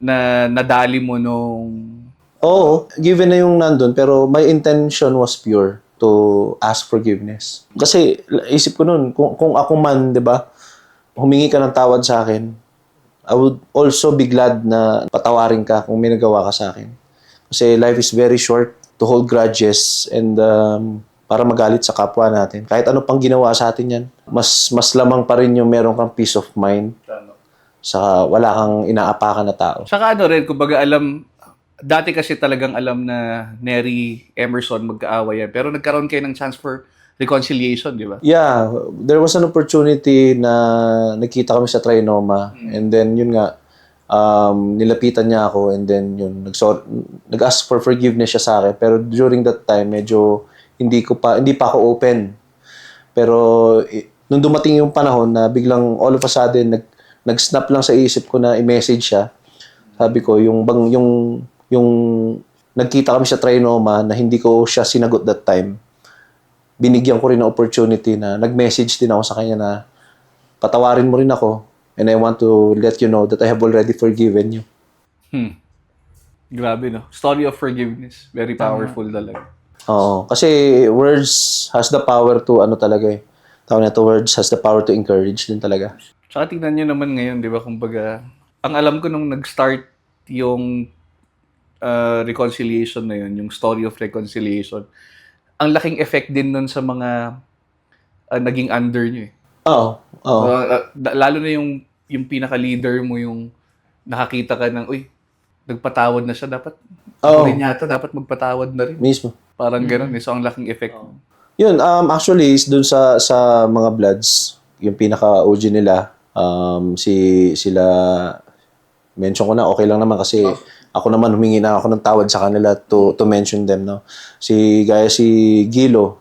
na nadali mo nung... Oo, given na yung nandun, pero my intention was pure to ask forgiveness. Kasi isip ko nun, kung ako man, di ba, humingi ka ng tawad sa akin, I would also be glad na patawarin ka kung may nagawa ka sa akin. Kasi life is very short to hold grudges and para magalit sa kapwa natin. Kahit ano pang ginawa sa atin yan, mas lamang pa rin yung meron kang peace of mind. Sa wala kang inaapakan na tao. Saka ano rin, kumbaga dati kasi talagang alam na Neri, Emerson, magkaaway yan. Pero nagkaroon kayo ng chance for reconciliation, di ba? Yeah, there was an opportunity na nakita kami sa Trinoma and then yun nga, nilapitan niya ako and then yun, nag-ask for forgiveness siya sa akin. Pero during that time, medyo hindi pa ako open. Pero nung dumating yung panahon na biglang all of a sudden, nag-snap lang sa isip ko na i-message siya. Sabi ko, yung nagkita kami sa Trinoma na hindi ko siya sinagot that time. Binigyan ko rin ng opportunity na nag-message din ako sa kanya na patawarin mo rin ako and I want to let you know that I have already forgiven you. Grabe, no? Story of forgiveness. Very powerful talaga. Oo. Kasi words has the power to talaga eh. Tawag na to, words has the power to encourage din talaga. Tsaka tingnan nyo naman ngayon, di ba? Kumbaga, ang alam ko nung nag-start yung reconciliation na yun, yung story of reconciliation, ang laking effect din nun sa mga naging under nyo eh. Oo. Lalo na yung pinaka-leader mo, yung nakakita ka ng, uy, nagpatawad na siya, dapat rin yata, dapat magpatawad na rin. Mismo. Parang gano'n eh. So, ang laking effect. Yun, actually, dun sa mga Bloods, yung pinaka-OG nila, sila, mention ko na, okay lang naman kasi ako naman humingi na ako ng tawad sa kanila to mention them, no? Gaya si Gilo,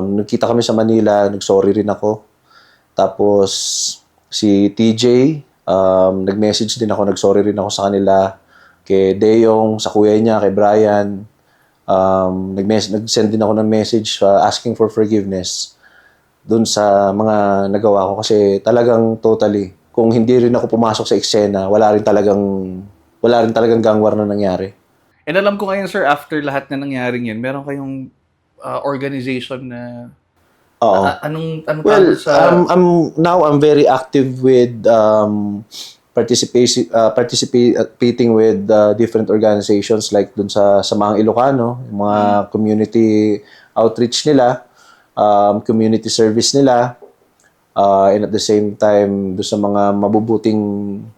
nagkita kami sa Manila, nag-sorry rin ako. Tapos, si TJ, nag-message din ako, nag-sorry rin ako sa kanila. Kay Deyong, sa kuya niya, kay Brian, nag-send din ako ng message asking for forgiveness dun sa mga nagawa ko kasi talagang totally, kung hindi rin ako pumasok sa eksena, wala rin talagang gangwar na nangyari. And alam ko ngayon, sir, after lahat na nangyaring yan, meron kayong organization na Oo. anong Well, tawag sa... I'm very active with participating with different organizations like dun sa Samahang Ilocano, yung mga community outreach nila, community service nila, and at the same time dun sa mga mabubuting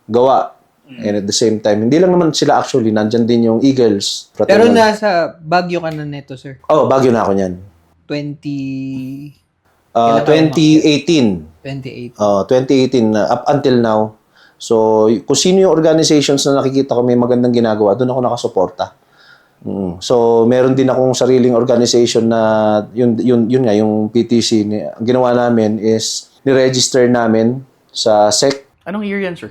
gawa. And at the same time, hindi lang naman sila actually, nandyan din yung Eagles. Pero nasa Baguio ka na neto, sir. Baguio na ako niyan. 2018. 2018 up until now. So, kung sino yung organizations na nakikita ko may magandang ginagawa, doon ako nakasuporta. So, meron din akong sariling organization na yun nga, yung PTC. Ang ginawa namin is ni-register namin sa SEC. Anong year yan, sir?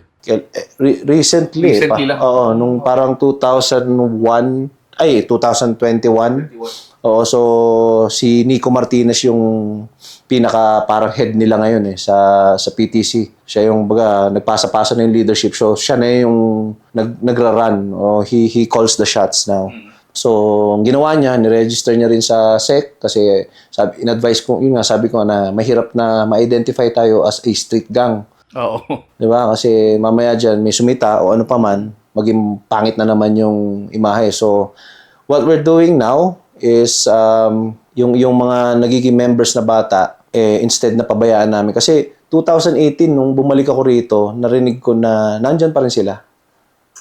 Recently lang. Oo, nung parang 2021. Oo, so si Nico Martinez yung pinaka parang head nila ngayon sa PTC. Siya yung nagpasa-pasa na yung leadership. So siya na yung nagra-run. He calls the shots now. So, ang ginawa niya, ni-register niya rin sa SEC kasi in-advise ko, sabi ko na mahirap na ma-identify tayo as a street gang. Oo. Di ba? Kasi mamaya dyan, may sumita o ano pa man, maging pangit na naman yung imahe. So, what we're doing now is yung mga nagiging members na bata, instead na pabayaan namin. Kasi 2018, nung bumalik ako rito, narinig ko na nandyan pa rin sila.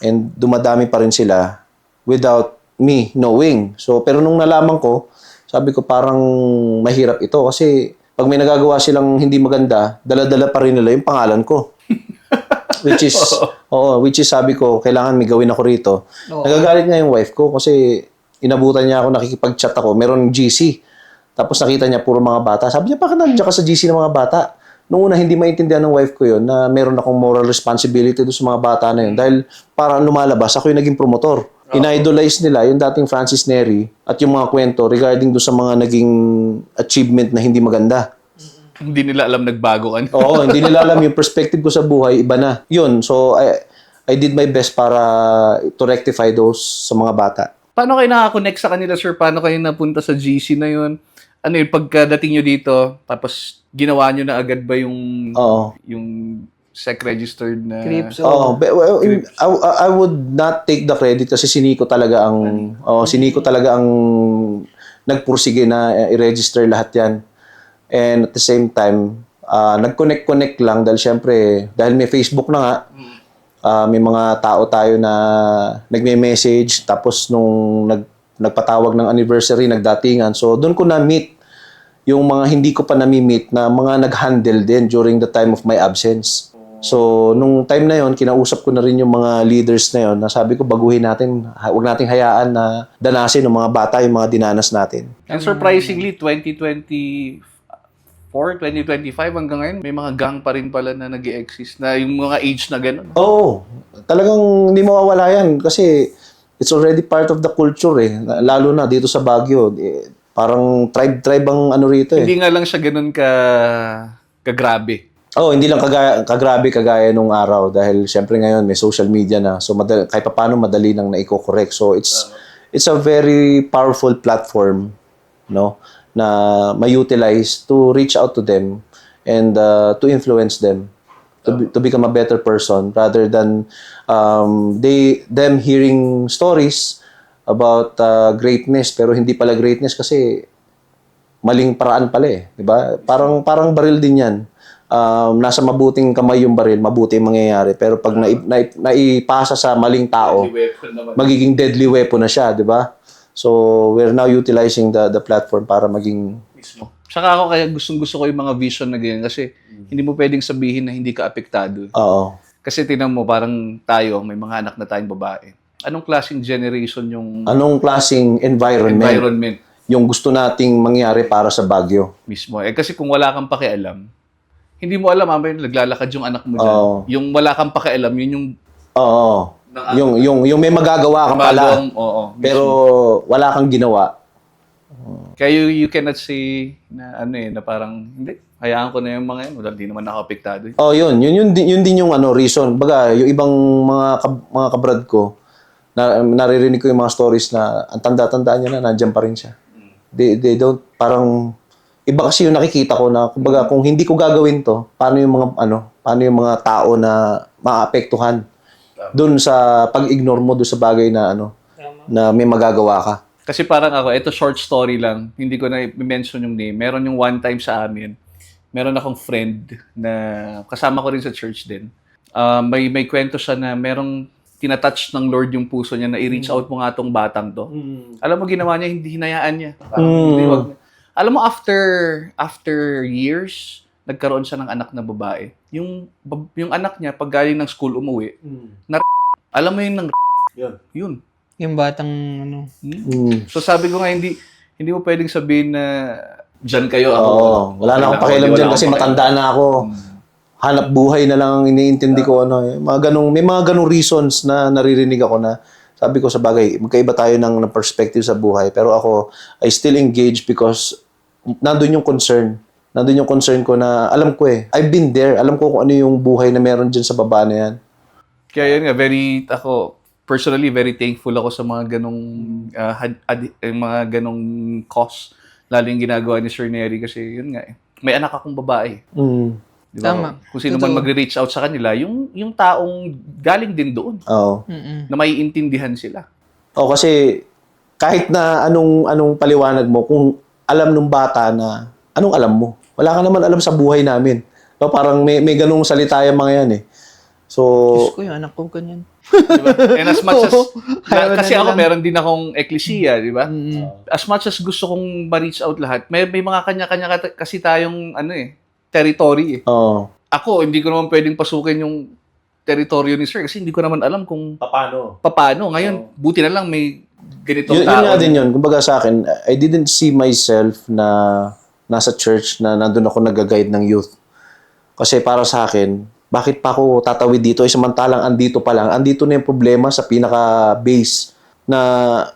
And dumadami pa rin sila without me knowing. So, pero nung nalaman ko, Sabi ko, parang mahirap ito kasi pag may nagagawa silang hindi maganda, dala-dala pa rin nila yung pangalan ko. Which is sabi ko, kailangan may gawin ako rito. Nagagalit nga yung wife ko kasi inabutan niya ako, nakikipag-chat ako, meron GC. Tapos nakita niya puro mga bata. Sabi niya, bakit nandiyan ka sa GC ng mga bata? Noong una, hindi maintindihan ng wife ko yun na meron akong moral responsibility doon sa mga bata na yun. Dahil parang lumalabas, ako yung naging promotor. In-idolize nila yung dating Francis Neri at yung mga kwento regarding doon sa mga naging achievement na hindi maganda. Hindi nila alam nagbago ka. Oo, hindi nila alam yung perspective ko sa buhay, iba na. Yun, so I did my best para to rectify those sa mga bata. Paano kayo nakakonect sa kanila, sir? Paano kayo napunta sa GC na yun? Ano yun, pagkadating nyo dito, tapos ginawa nyo na agad ba yung SEC-registered na... Crips. I would not take the credit kasi siniko talaga ang nagpursige na i-register lahat yan. And at the same time, nag-connect lang dahil syempre, dahil may Facebook na nga, may mga tao tayo na nagme-message, tapos nung nagpatawag ng anniversary, nagdatingan. So, doon ko na-meet yung mga hindi ko pa nami-meet na mga nag-handle din during the time of my absence. So, nung time na yon, kinausap ko na rin yung mga leaders na yon na sabi ko, baguhin natin, huwag nating hayaan na danasin ng mga bata yung mga dinanas natin. And surprisingly, 2024, 2025 hanggang ngayon, may mga gang pa rin pala na nag-exist na yung mga age na gano'n. Oo, talagang hindi mawawala yan kasi it's already part of the culture eh. Lalo na dito sa Baguio. Parang tribe ang ano rito eh. Hindi nga lang siya gano'n kagrabe. Hindi lang kagrabe kagaya nung araw dahil syempre ngayon may social media na. So kahit paano madali nang naiko-correct. So it's a very powerful platform, no, na ma-utilize to reach out to them and to influence them to become a better person rather than them hearing stories about greatness pero hindi pala greatness kasi maling paraan pala eh, 'di ba? Parang baril din 'yan. Nasa mabuting kamay yung baril, mabuti yung mangyayari. Pero pag naipasa sa maling tao, magiging deadly weapon na siya, di ba? So, we're now utilizing the platform para maging... Mismo. Saka ako kaya gustong-gusto ko yung mga vision na ganyan kasi hindi mo pwedeng sabihin na hindi ka apektado. Oo. Kasi tinan mo, parang tayo, may mga anak na tayong babae. Anong klaseng generation yung... Anong klaseng environment yung gusto nating mangyari para sa Baguio? Mismo. Kasi kung wala kang pakialam, hindi mo alam, mamaya naglalakad yung anak mo dyan. Yung wala kang pakialam, yun yung... Oo. Yung may magagawa ka pala. Pero wala kang ginawa. Kaya you cannot say na na parang, hindi, hayaan ko na yung mga yan. Wala, hindi naman nakapektado. Yun din yung reason. Baga, yung ibang mga kabrad ko, naririnig ko yung mga stories na ang tanda-tanda niya na nandiyan pa rin siya. They don't, parang... Iba kasi yung nakikita ko na kumbaga kung hindi ko gagawin to, paano yung mga tao na maapektuhan doon sa pag-ignore mo doon sa bagay na na may magagawa ka. Kasi parang ako, ito short story lang, hindi ko na i-mention yung name. Meron yung one time sa amin, meron akong friend na kasama ko rin sa church din. May kwento siya na merong tinatouch ng Lord yung puso niya na i-reach out mo nga tong batang to. Alam mo ginawa niya, hindi hinayaan niya. Alam mo, after years, nagkaroon siya ng anak na babae. Yung anak niya, pag galing ng school umuwi, alam mo yun ng yun. Yung batang So sabi ko nga, hindi mo pwedeng sabihin na dyan kayo. Wala na akong pakialam dyan kasi matanda na ako. Hanap buhay na lang ang iniintindi ko. May mga ganong reasons na naririnig ako na sabi ko sa bagay, magkaiba tayo ng perspective sa buhay. Pero ako, I still engage because nandun yung concern. Nandun yung concern ko na, alam ko I've been there. Alam ko kung ano yung buhay na meron dyan sa baba na yan. Kaya yun nga, personally, very thankful ako sa mga ganong cause. Lalo yung ginagawa ni Sir Neri kasi yun nga may anak akong babae. Diba? Tama. Kung sino man magre-reach out sa kanila, yung taong galing din doon. Na maiintindihan sila. Kasi kahit na anong paliwanag mo, kung alam ng bata na anong alam mo. Wala ka naman alam sa buhay namin. Parang may ganung salita yung mga yan So, Diyos ko, yung anak ko ganyan. Diba? And as much as, Ayaw na kasi ako nilang- meron din akong eklesiya, di ba? Mm. As much as gusto kong ma-reach out lahat, may mga kanya-kanya kasi tayong territory eh. Oo. Ako, hindi ko naman pwedeng pasukin yung teritoryo ni Sir kasi hindi ko naman alam kung paano. Ngayon, buti na lang may ganitong Yun tao. nga din yun. Kumbaga sa akin, I didn't see myself na nasa church na nandun ako nag-guide ng youth. Kasi para sa akin, bakit pa ako tatawid dito? Samantalang andito pa lang. Andito na yung problema sa pinaka-base na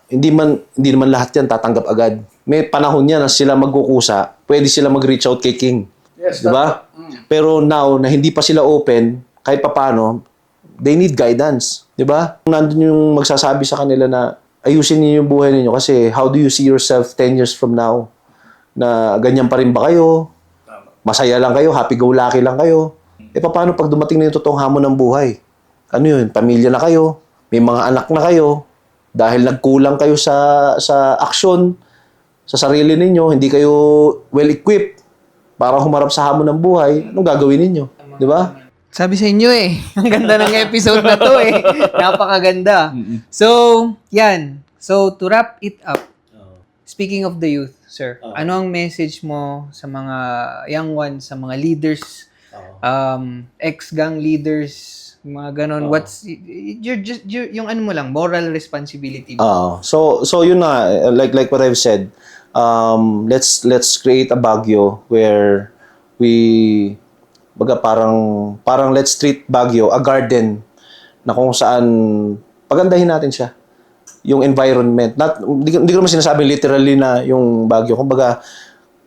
hindi naman lahat yan tatanggap agad. May panahon yan na sila magkukusa, pwede sila mag-reach out kay King. Yes, Di ba? Pero now, na hindi pa sila open, kahit papano, they need guidance. Di ba? Nandun yung magsasabi sa kanila na ayusin niyo yung buhay ninyo kasi how do you see yourself 10 years from now? Na ganyan pa rin ba kayo? Masaya lang kayo? Happy-go-lucky lang kayo? Paano pag dumating na yung totoong hamon ng buhay? Ano yun? Pamilya na kayo? May mga anak na kayo? Dahil nagkulang kayo sa aksyon, sa sarili ninyo, hindi kayo well-equipped para humarap sa hamon ng buhay, anong gagawin ninyo? Di ba? Sabi sa inyo eh. Ang ganda ng episode na to eh. Napakaganda. So, yan. So, to wrap it up, speaking of the youth, sir, ano ang message mo sa mga young ones, sa mga leaders, ex-gang leaders, mga ganon, what's, yung ano mo lang, moral responsibility mo? So yun na, like what I've said, let's create a Baguio where we parang let's treat Baguio a garden na kung saan pagandahin natin siya. Yung environment. Hindi ko naman sinasabing literally na yung Baguio. Kumbaga,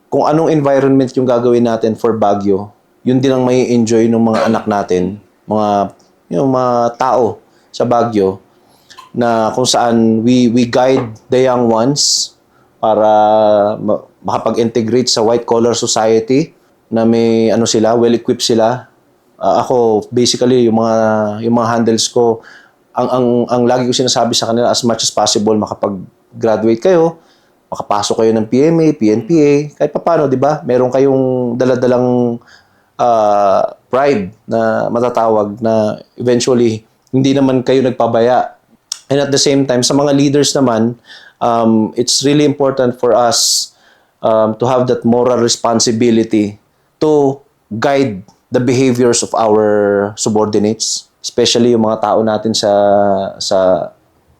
kung anong environment yung gagawin natin for Baguio, yun din ang may enjoy ng mga anak natin, mga tao sa Baguio, na kung saan we guide the young ones para makapag-integrate sa white-collar society na may well-equipped sila. Ako, basically, yung mga handles ko, ang lagi ko sinasabi sa kanila, as much as possible, makapag-graduate kayo, makapasok kayo ng PMA, PNPA, kahit paano, di ba? Meron kayong daladalang pride na matatawag na eventually hindi naman kayo nagpabaya. And at the same time, sa mga leaders naman, it's really important for us to have that moral responsibility to guide the behaviors of our subordinates, especially yung mga tao natin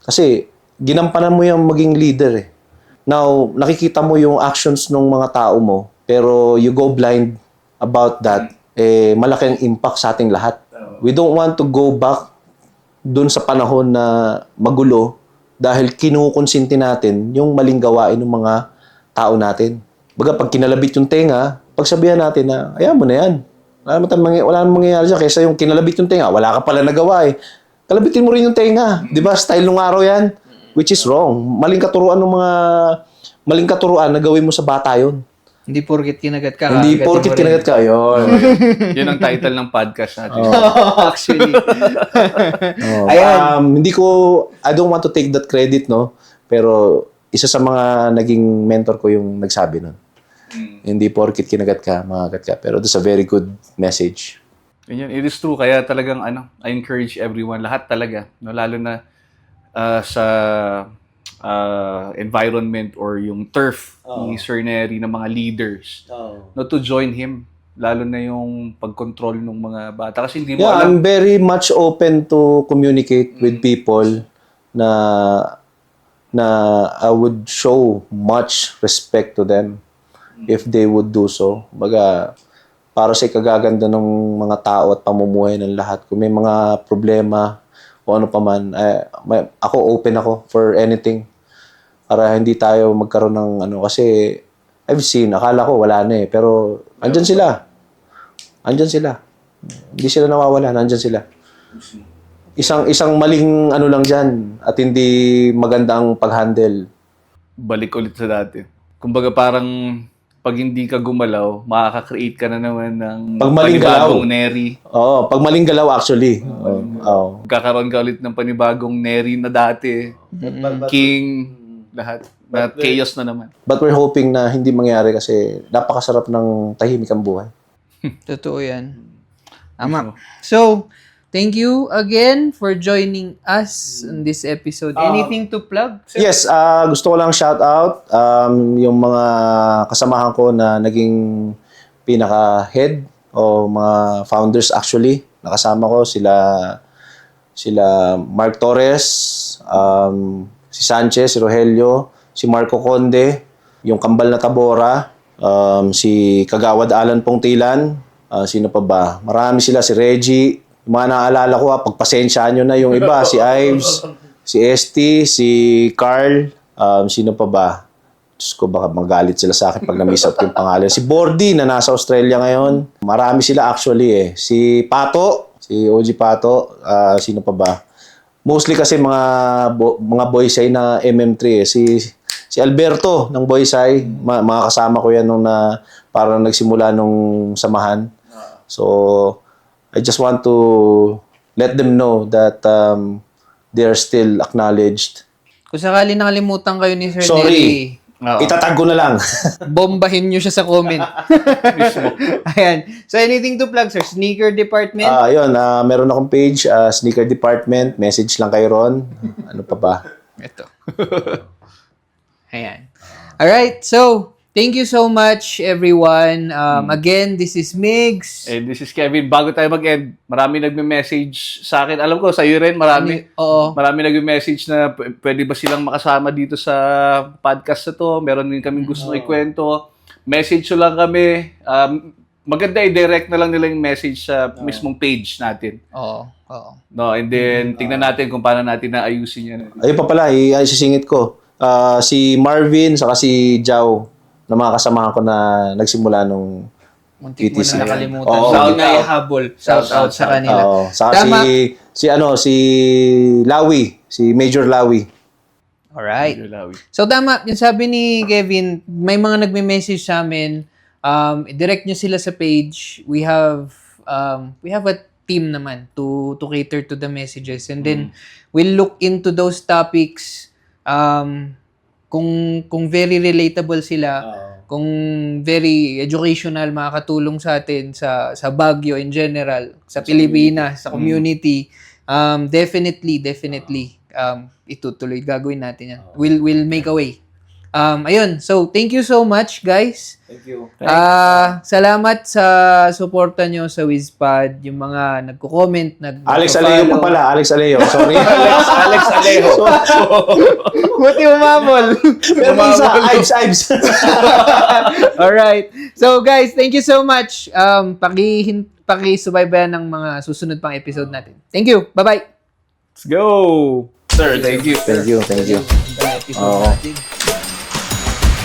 kasi ginampanan mo yung maging leader eh. Now, nakikita mo yung actions ng mga tao mo, pero you go blind about that, malaking impact sa ating lahat. We don't want to go back dun sa panahon na magulo dahil kinukonsinti natin yung maling gawain ng mga tao natin. Baga, pag kinalabit yung tenga, pagsabihan natin na, ayaw mo na yan. Wala namang mangyayari siya. Kaysa yung kinalabit yung tenga, wala ka pala nagawa eh. Kalabitin mo rin yung tenga. Di ba? Style nung araw yan. Which is wrong. Maling katuruan na gawin mo sa bata yun. Hindi porkit kinagat ka. Hindi kagatin porkit mo rin. kinagat ka. Yun. Yun ang title ng podcast natin. Actually. I don't want to take that credit, no? Pero isa sa mga naging mentor ko yung nagsabi nun. Hindi porkit kinagat ka, makagat ka. Pero that's a very good message. Yun, it is true. Kaya talagang I encourage everyone, lahat talaga, no, lalo na sa environment or yung turf ni Sir Neri ng mga leaders, no, to join him, lalo na yung pag-control ng mga bata. Kasi hindi mo Yeah, alam. I'm very much open to communicate with people na I would show much respect to them if they would do so. Baga, para sa ikagaganda ng mga tao at pamumuhay ng lahat. Kung may mga problema o ano pa man, ako open ako for anything. Para hindi tayo magkaroon ng kasi I've seen, akala ko wala na eh, pero andyan sila. Andyan sila. Hindi sila nawawala, andyan sila. Isang maling lang dyan at hindi magandang pag-handle. Balik ulit sa dati. Kumbaga parang pag hindi ka gumalaw, makaka-create ka na naman ng Pag maling panibagong galaw. Neri. Pag maling galaw actually. Magkakaroon ka ulit ng panibagong Neri na dati. King, lahat. Na chaos na naman. But we're hoping na hindi mangyari kasi napakasarap ng tahimik ang buhay. Totoo yan. Tama. So, thank you again for joining us in this episode. Anything to plug? Sir? Yes, gusto ko lang shout out yung mga kasamahan ko na naging pinaka-head o mga founders actually. Nakasama ko sila Mark Torres, si Sanchez, si Rogelio, si Marco Conde, yung Kambal na Tabora, si Kagawad Alan Pongtilan, sino pa ba? Marami sila, si Reggie. Yung mga naalala ko, pagpasensyaan nyo na yung iba, si Ives, si ST, si Carl, sino pa ba? Diyos ko, baka magalit sila sa akin pag na-miss out ko yung pangalan. Si Bordy na nasa Australia ngayon. Marami sila actually eh. Si Pato, si OG Pato, sino pa ba? Mostly kasi mga boysay na MM3 eh. Si Alberto ng boysay, mga kasama ko yan nung parang nagsimula nung samahan. So, I just want to let them know that they are still acknowledged. Kung sakali nakalimutan kayo ni Sir Sorry. Neri, Itatag ko na lang. bombahin nyo siya sa comment. Ayan. So, anything to plug, sir? Sneaker department? Ayun, meron akong page, Sneaker Department. Message lang kayo ron. Ano pa ba? Ito. Ayan. Alright. So, thank you so much, everyone. Again, this is Migs. And this is Kevin. Bago tayo mag-end, marami nagme-message sa akin. Alam ko, sa iyo rin, marami. Oo. Marami nagme-message na pwede ba silang makasama dito sa podcast na to. Meron din kaming gusto ikwento. Message nyo lang kami. Maganda i-direct na lang nila yung message sa mismong page natin. Oo. No, and then tingnan natin kung paano natin naayusin yan. Ayun pa pala, isisingit ko. Si Marvin, saka si Jao, na mga kasamahan ko na nagsimula nung Muntik mo TTC. na nakalimutan. Oo. Shout na ihabol. Shout out sa kanila. Oo. Saka Tama. si Lawi, si Major Lawi. Alright. So, tama. Yung sabi ni Kevin, may mga nagme-message sa amin. I-direct nyo sila sa page. We have a team naman to cater to the messages. And then, we'll look into those topics. Kung very relatable sila, kung very educational, makakatulong sa atin sa Baguio in general, sa Pilipinas, sa community, definitely, itutuloy, gagawin natin yan. We'll make a way. Ayun, so thank you so much, guys. Thank you. Salamat sa suporta nyo sa WizPod, yung mga nagko-comment, Alex Alejo pa pala, Alex Alejo. Sorry. Alex Alejo. Buti umabol. Pero isa, Ives. Alright. So guys, thank you so much. Paki-subaybayan ng mga susunod pang episode natin. Thank you. Bye-bye. Let's go. Sir, thank you. Thank you. Oo.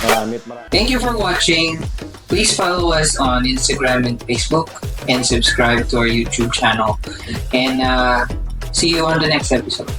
Marami. Thank you for watching. Please follow us on Instagram and Facebook and subscribe to our YouTube channel. And see you on the next episode.